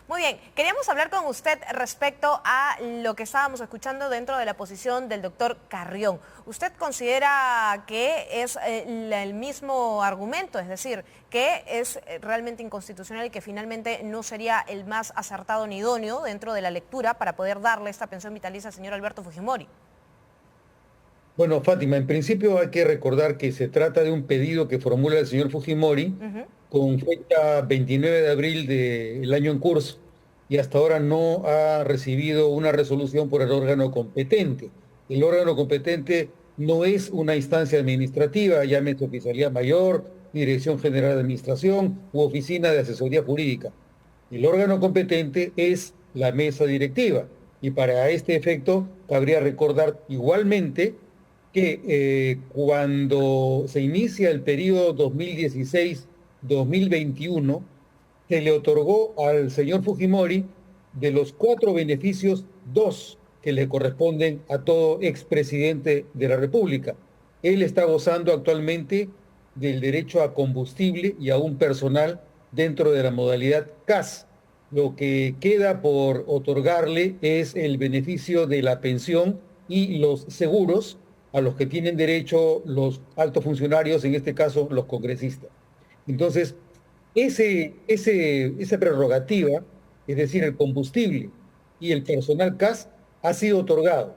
Muy bien, queríamos hablar con usted respecto a lo que estábamos escuchando dentro de la posición del doctor Carrión. ¿Usted considera que es el mismo argumento, es decir, que es realmente inconstitucional y que finalmente no sería el más acertado ni idóneo dentro de la lectura para poder darle esta pensión vitalicia al señor Alberto Fujimori? Bueno, Fátima, en principio hay que recordar que se trata de un pedido que formula el señor Fujimori Ujú. con fecha 29 de abril del año en curso y hasta ahora no ha recibido una resolución por el órgano competente. El órgano competente no es una instancia administrativa, llámese Oficialía Mayor, Dirección General de Administración u Oficina de Asesoría Jurídica. El órgano competente es la mesa directiva y para este efecto cabría recordar igualmente que cuando se inicia el periodo 2016-2021, se le otorgó al señor Fujimori de los 4 beneficios, 2 que le corresponden a todo expresidente de la República. Él está gozando actualmente del derecho a combustible y a un personal dentro de la modalidad CAS. Lo que queda por otorgarle es el beneficio de la pensión y los seguros a los que tienen derecho los altos funcionarios, en este caso los congresistas. Entonces, esa prerrogativa, es decir, el combustible y el personal CAS, ha sido otorgado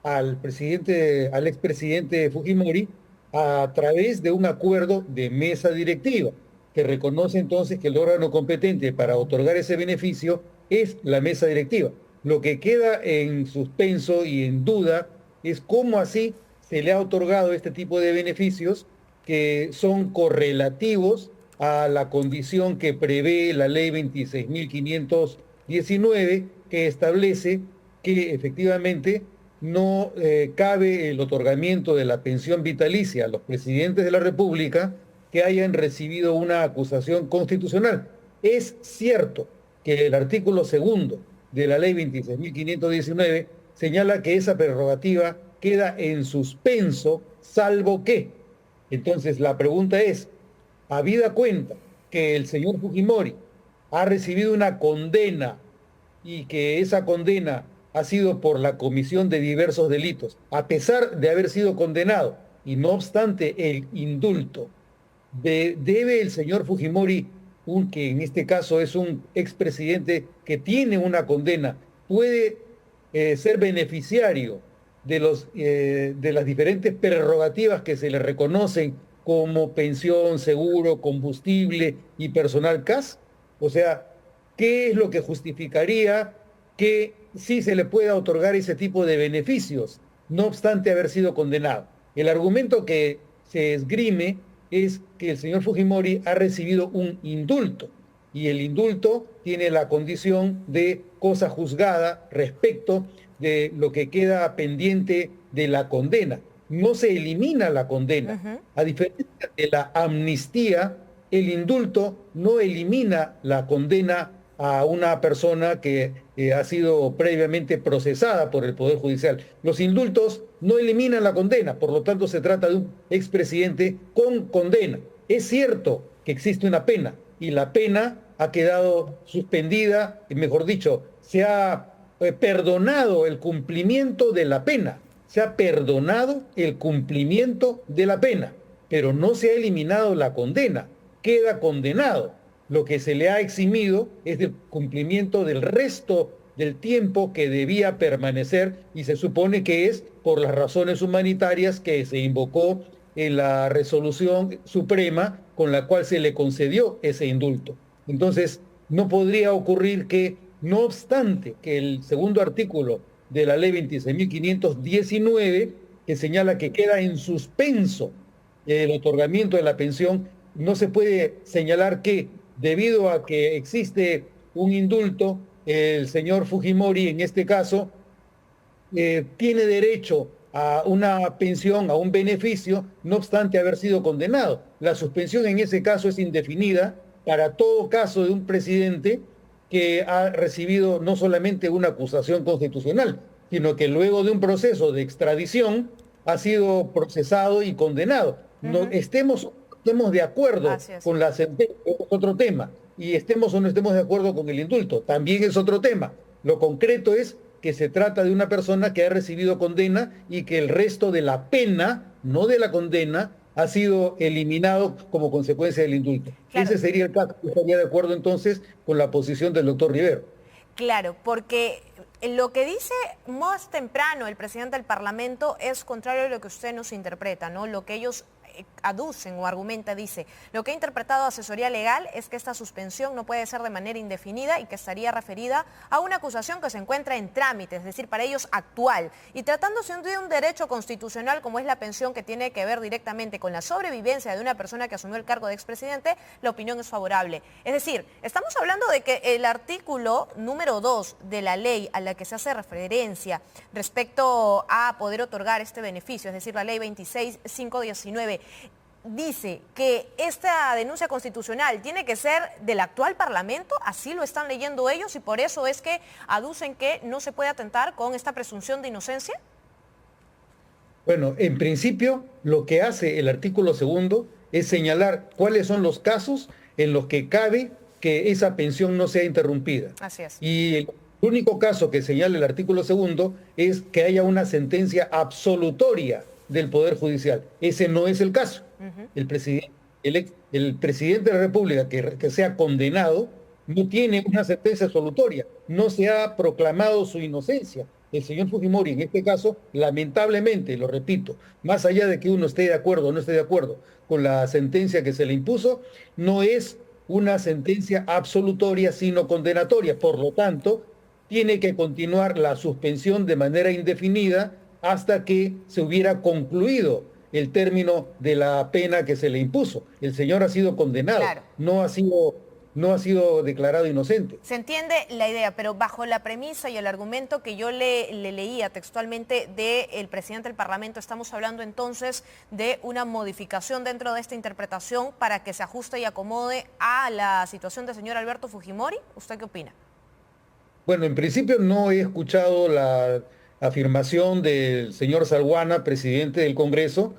al expresidente Fujimori a través de un acuerdo de mesa directiva, que reconoce entonces que el órgano competente para otorgar ese beneficio es la mesa directiva. Lo que queda en suspenso y en duda es cómo así se le ha otorgado este tipo de beneficios que son correlativos a la condición que prevé la ley 26.519, que establece que efectivamente no cabe el otorgamiento de la pensión vitalicia a los presidentes de la República que hayan recibido una acusación constitucional. Es cierto que el artículo segundo de la ley 26.519 señala que esa prerrogativa queda en suspenso, salvo que. Entonces, la pregunta es, habida cuenta que el señor Fujimori ha recibido una condena y que esa condena ha sido por la comisión de diversos delitos, a pesar de haber sido condenado, y no obstante el indulto, debe el señor Fujimori, que en este caso es un expresidente que tiene una condena, puede ser beneficiario de las diferentes prerrogativas que se le reconocen como pensión, seguro, combustible y personal CAS? O sea, ¿qué es lo que justificaría que sí se le pueda otorgar ese tipo de beneficios, no obstante haber sido condenado? El argumento que se esgrime es que el señor Fujimori ha recibido un indulto y el indulto tiene la condición de cosa juzgada respecto de lo que queda pendiente de la condena. No se elimina la condena. Ujú. A diferencia de la amnistía, el indulto no elimina la condena a una persona que ha sido previamente procesada por el Poder Judicial. Los indultos no eliminan la condena, por lo tanto se trata de un expresidente con condena. Es cierto que existe una pena y la pena ha quedado suspendida, mejor dicho, se ha perdonado el cumplimiento de la pena, se ha perdonado el cumplimiento de la pena, pero no se ha eliminado la condena, queda condenado. Lo que se le ha eximido es del cumplimiento del resto del tiempo que debía permanecer y se supone que es por las razones humanitarias que se invocó en la resolución suprema con la cual se le concedió ese indulto. Entonces, no podría ocurrir que, no obstante que el segundo artículo de la ley 26.519, que señala que queda en suspenso el otorgamiento de la pensión, no se puede señalar que debido a que existe un indulto, el señor Fujimori en este caso tiene derecho a una pensión, a un beneficio, no obstante haber sido condenado. La suspensión en ese caso es indefinida para todo caso de un presidente que ha recibido no solamente una acusación constitucional, sino que luego de un proceso de extradición ha sido procesado y condenado. No, Ujú. estemos de acuerdo Así es. con la sentencia, es otro tema. y estemos o no estemos de acuerdo con el indulto. También es otro tema. Lo concreto es que se trata de una persona que ha recibido condena y que el resto de la pena, no de la condena, ha sido eliminado como consecuencia del indulto. Claro. Ese sería el caso. Yo estaría de acuerdo entonces con la posición del doctor Rivero. Claro, porque lo que dice más temprano el presidente del Parlamento es contrario a lo que usted nos interpreta, ¿no? Lo que ellos aducen o argumenta, dice, lo que ha interpretado asesoría legal es que esta suspensión no puede ser de manera indefinida y que estaría referida a una acusación que se encuentra en trámite, es decir, para ellos actual. Y tratándose de un derecho constitucional como es la pensión, que tiene que ver directamente con la sobrevivencia de una persona que asumió el cargo de expresidente, la opinión es favorable. Es decir, estamos hablando de que el artículo número 2 de la ley a la que se hace referencia respecto a poder otorgar este beneficio, es decir, la ley 26.519, dice que esta denuncia constitucional tiene que ser del actual Parlamento, así lo están leyendo ellos, y por eso es que aducen que no se puede atentar con esta presunción de inocencia. Bueno, en principio, lo que hace el artículo segundo es señalar cuáles son los casos en los que cabe que esa pensión no sea interrumpida. Así es. Y el único caso que señala el artículo segundo es que haya una sentencia absolutoria del Poder Judicial. Ese no es el caso. El presidente, el presidente de la República que sea condenado no tiene una sentencia absolutoria, no se ha proclamado su inocencia. El señor Fujimori, en este caso, lamentablemente, lo repito, más allá de que uno esté de acuerdo o no esté de acuerdo con la sentencia que se le impuso, no es una sentencia absolutoria, sino condenatoria. Por lo tanto, tiene que continuar la suspensión de manera indefinida hasta que se hubiera concluido el término de la pena que se le impuso. El señor ha sido condenado, Claro. no ha sido declarado inocente. Se entiende la idea, pero bajo la premisa y el argumento que yo le leía textualmente del presidente del Parlamento, estamos hablando entonces de una modificación dentro de esta interpretación para que se ajuste y acomode a la situación del señor Alberto Fujimori. ¿Usted qué opina? Bueno, en principio no he escuchado la afirmación del señor Salguana, presidente del Congreso,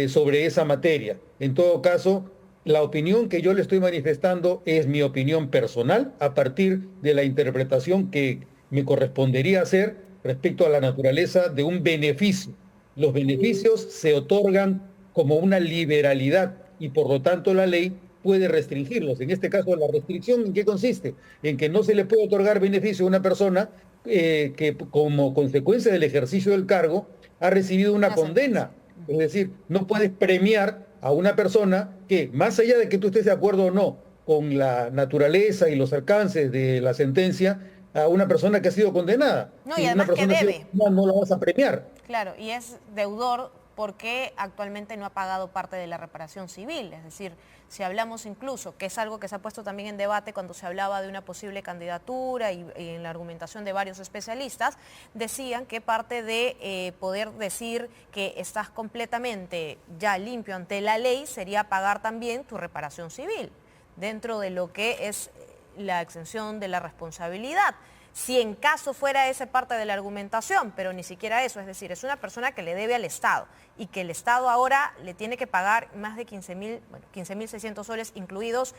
sobre esa materia. En todo caso, la opinión que yo le estoy manifestando es mi opinión personal a partir de la interpretación que me correspondería hacer respecto a la naturaleza de un beneficio. Los beneficios se otorgan como una liberalidad y por lo tanto la ley puede restringirlos. En este caso, la restricción, ¿en qué consiste? En que no se le puede otorgar beneficio a una persona que como consecuencia del ejercicio del cargo ha recibido una condena. Es decir, no puedes premiar a una persona que, más allá de que tú estés de acuerdo o no con la naturaleza y los alcances de la sentencia, a una persona que ha sido condenada. No, Si y una además que persona ha sido debe. condenada, no la vas a premiar. Claro, y es deudor porque actualmente no ha pagado parte de la reparación civil. Es decir, si hablamos incluso, que es algo que se ha puesto también en debate cuando se hablaba de una posible candidatura y en la argumentación de varios especialistas, decían que parte de poder decir que estás completamente ya limpio ante la ley sería pagar también tu reparación civil, dentro de lo que es la exención de la responsabilidad. Si en caso fuera esa parte de la argumentación, pero ni siquiera eso, es decir, es una persona que le debe al Estado y que el Estado ahora le tiene que pagar más de 15.600 soles, incluidos,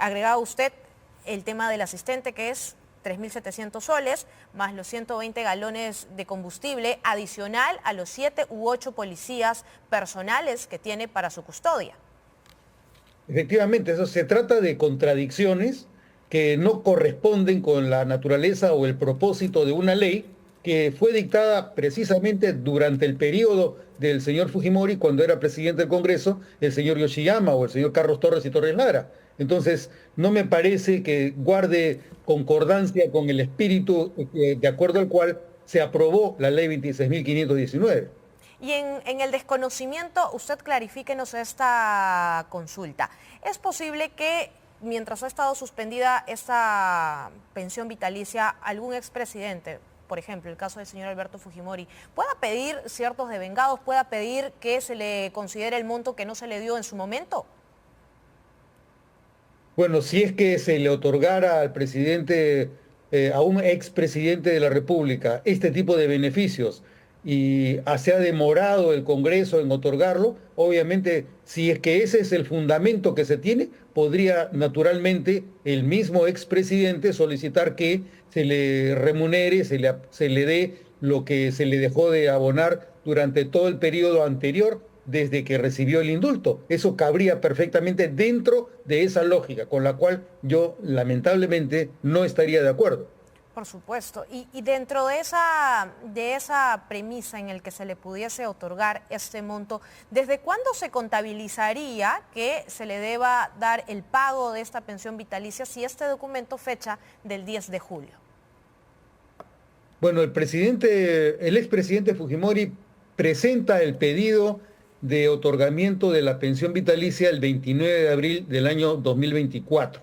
agregado usted el tema del asistente, que es 3.700 soles, más los 120 galones de combustible adicional a los 7 u 8 policías personales que tiene para su custodia. Efectivamente, eso se trata de contradicciones que no corresponden con la naturaleza o el propósito de una ley que fue dictada precisamente durante el periodo del señor Fujimori, cuando era presidente del Congreso, el señor Yoshiyama o el señor Carlos Torres y Torres Lara. Entonces, no me parece que guarde concordancia con el espíritu de acuerdo al cual se aprobó la ley 26.519. Y en el desconocimiento, usted clarifíquenos esta consulta. ¿Es posible que mientras ha estado suspendida esta pensión vitalicia, algún expresidente, por ejemplo, el caso del señor Alberto Fujimori, pueda pedir ciertos devengados, pueda pedir que se le considere el monto que no se le dio en su momento? Bueno, si es que se le otorgara al presidente, a un expresidente de la República, este tipo de beneficios y se ha demorado el Congreso en otorgarlo, obviamente, si es que ese es el fundamento que se tiene, podría naturalmente el mismo expresidente solicitar que se le remunere, se le dé lo que se le dejó de abonar durante todo el periodo anterior desde que recibió el indulto. Eso cabría perfectamente dentro de esa lógica, con la cual yo lamentablemente no estaría de acuerdo. Por supuesto. Y dentro de esa premisa en el que se le pudiese otorgar este monto, ¿desde cuándo se contabilizaría que se le deba dar el pago de esta pensión vitalicia si este documento fecha del 10 de julio? Bueno, el expresidente Fujimori presenta el pedido de otorgamiento de la pensión vitalicia el 29 de abril del año 2024.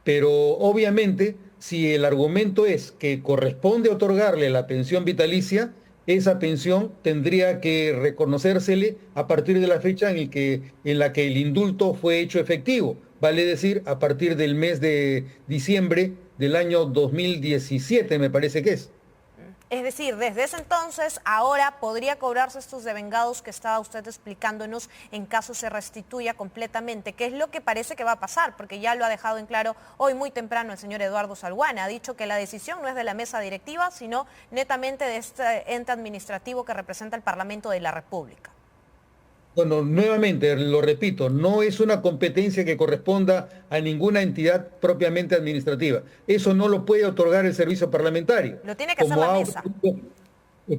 Pero obviamente, si el argumento es que corresponde otorgarle la pensión vitalicia, esa pensión tendría que reconocérsele a partir de la fecha en la que el indulto fue hecho efectivo, vale decir, a partir del mes de diciembre del año 2017, me parece que es. Es decir, desde ese entonces, ahora podría cobrarse estos devengados que estaba usted explicándonos en caso se restituya completamente, que es lo que parece que va a pasar, porque ya lo ha dejado en claro hoy muy temprano el señor Eduardo Salguana. Ha dicho que la decisión no es de la mesa directiva, sino netamente de este ente administrativo que representa el Parlamento de la República. Bueno, nuevamente, lo repito, no es una competencia que corresponda a ninguna entidad propiamente administrativa. Eso no lo puede otorgar el servicio parlamentario. Lo tiene que hacer la mesa.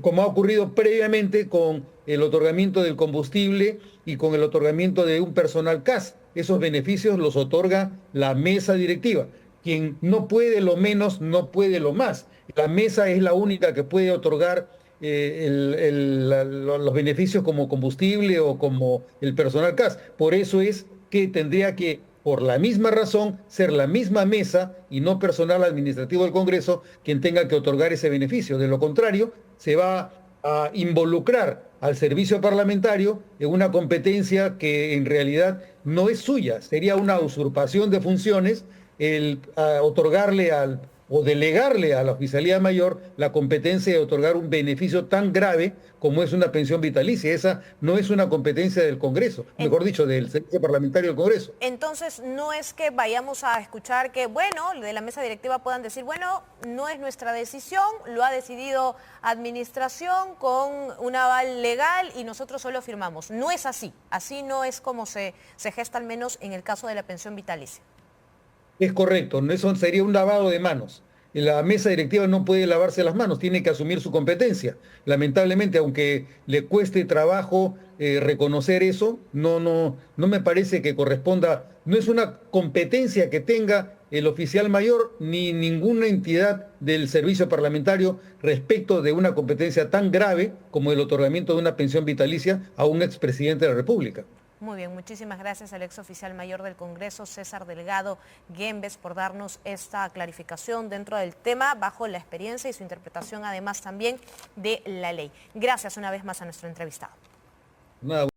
Como ha ocurrido previamente con el otorgamiento del combustible y con el otorgamiento de un personal CAS. Esos beneficios los otorga la mesa directiva. Quien no puede lo menos, no puede lo más. La mesa es la única que puede otorgar los beneficios como combustible o como el personal CAS. Por eso es que tendría que, por la misma razón, ser la misma mesa y no personal administrativo del Congreso quien tenga que otorgar ese beneficio. De lo contrario, se va a involucrar al servicio parlamentario en una competencia que en realidad no es suya. Sería una usurpación de funciones el otorgarle o delegarle a la Oficialía Mayor la competencia de otorgar un beneficio tan grave como es una pensión vitalicia. Esa no es una competencia del Congreso, mejor dicho, del Servicio Parlamentario del Congreso. Entonces, no es que vayamos a escuchar que, bueno, de la mesa directiva puedan decir, bueno, no es nuestra decisión, lo ha decidido administración con un aval legal y nosotros solo firmamos. No es así, así no es como se gesta al menos en el caso de la pensión vitalicia. Es correcto, eso sería un lavado de manos. La mesa directiva no puede lavarse las manos, tiene que asumir su competencia. Lamentablemente, aunque le cueste trabajo reconocer eso, no me parece que corresponda, no es una competencia que tenga el oficial mayor ni ninguna entidad del servicio parlamentario respecto de una competencia tan grave como el otorgamiento de una pensión vitalicia a un expresidente de la República. Muy bien, muchísimas gracias al ex oficial mayor del Congreso, César Delgado Guembes, por darnos esta clarificación dentro del tema, bajo la experiencia y su interpretación además también de la ley. Gracias una vez más a nuestro entrevistado. Nada.